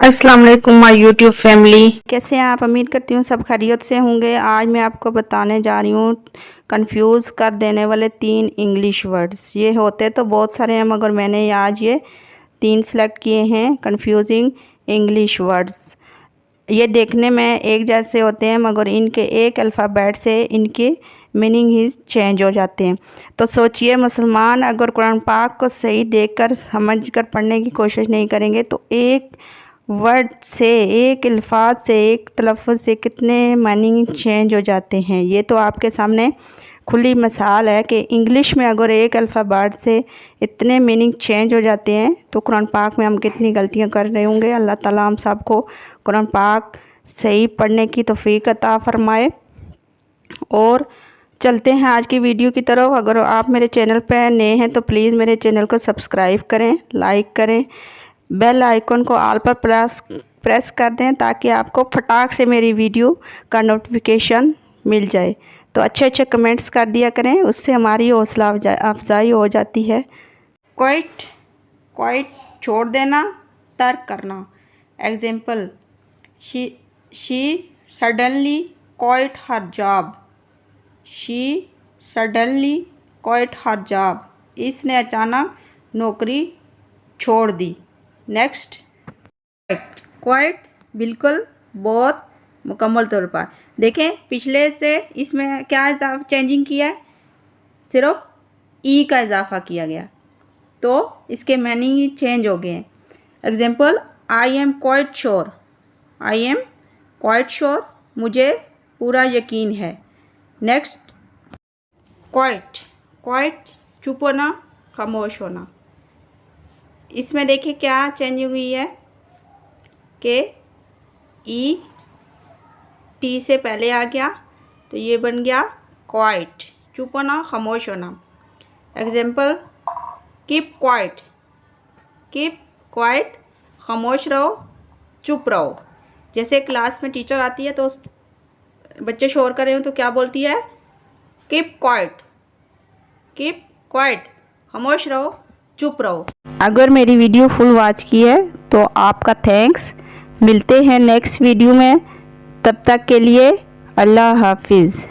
अस्सलाम वालेकुम my YouTube family. कैसे हैं आप? उम्मीद करती हूँ सब खैरियत से होंगे। आज मैं आपको बताने जा रही हूँ कंफ्यूज कर देने वाले 3 इंग्लिश वर्ड्स। ये होते तो बहुत सारे हैं मगर मैंने आज ये 3 सेलेक्ट किए हैं कंफ्यूजिंग इंग्लिश वर्ड्स। ये देखने में एक जैसे होते हैं मगर इनके एक अल्फ़ाबेट से इनके मीनिंग ही चेंज हो जाते हैं। तो सोचिए, मुसलमान अगर कुरान पाक को सही देखकर समझकर पढ़ने की कोशिश नहीं करेंगे तो एक वर्ड से, एक अल्फाज से, एक तलफ़्फ़ुज़ से कितने मीनिंग चेंज हो जाते हैं। ये तो आपके सामने खुली मिसाल है कि इंग्लिश में अगर एक अल्फ़ाबेट से इतने मीनिंग चेंज हो जाते हैं तो कुरान पाक में हम कितनी गलतियां कर रहे होंगे। अल्लाह ताला हम सबको कुरान पाक सही पढ़ने की तौफ़ीक अता फ़रमाए। और चलते हैं आज की वीडियो की तरफ। अगर आप मेरे चैनल पर नए हैं तो प्लीज़ मेरे चैनल को सब्सक्राइब करें, लाइक करें, बेल आइकन को ऑल पर प्रेस कर दें ताकि आपको फटाक से मेरी वीडियो का नोटिफिकेशन मिल जाए। तो अच्छे अच्छे कमेंट्स कर दिया करें, उससे हमारी हौसला अफजाई हो जाती है। क्वाइट, क्वाइट छोड़ देना, तर्क करना। Example, she suddenly quite her job. She suddenly quite her job. इसने अचानक नौकरी छोड़ दी। नेक्स्ट, क्वाइट बिल्कुल, बहुत, मुकम्मल तौर पर। देखें पिछले से इसमें क्या चेंजिंग किया है, सिर्फ ई का इजाफा किया गया तो इसके मीनिंग ही चेंज हो गए हैं। Example, I am quite sure. I am quite sure, मुझे पूरा यकीन है। नेक्स्ट, क्वाइट, क्वाइट चुप होना, खामोश होना। इसमें देखिए क्या चेंज हुई है कि ई टी से पहले आ गया तो ये बन गया क्वाइट, चुप होना, खामोश होना। Example, keep quiet. Keep quiet, खामोश रहो, चुप रहो। जैसे क्लास में टीचर आती है तो बच्चे शोर कर रहे हो तो क्या बोलती है, कीप क्वाइट। कीप क्वाइट, खामोश रहो, चुप रहो। अगर मेरी वीडियो फुल वॉच की है तो आपका थैंक्स। मिलते हैं नेक्स्ट वीडियो में, तब तक के लिए अल्लाह हाफिज़।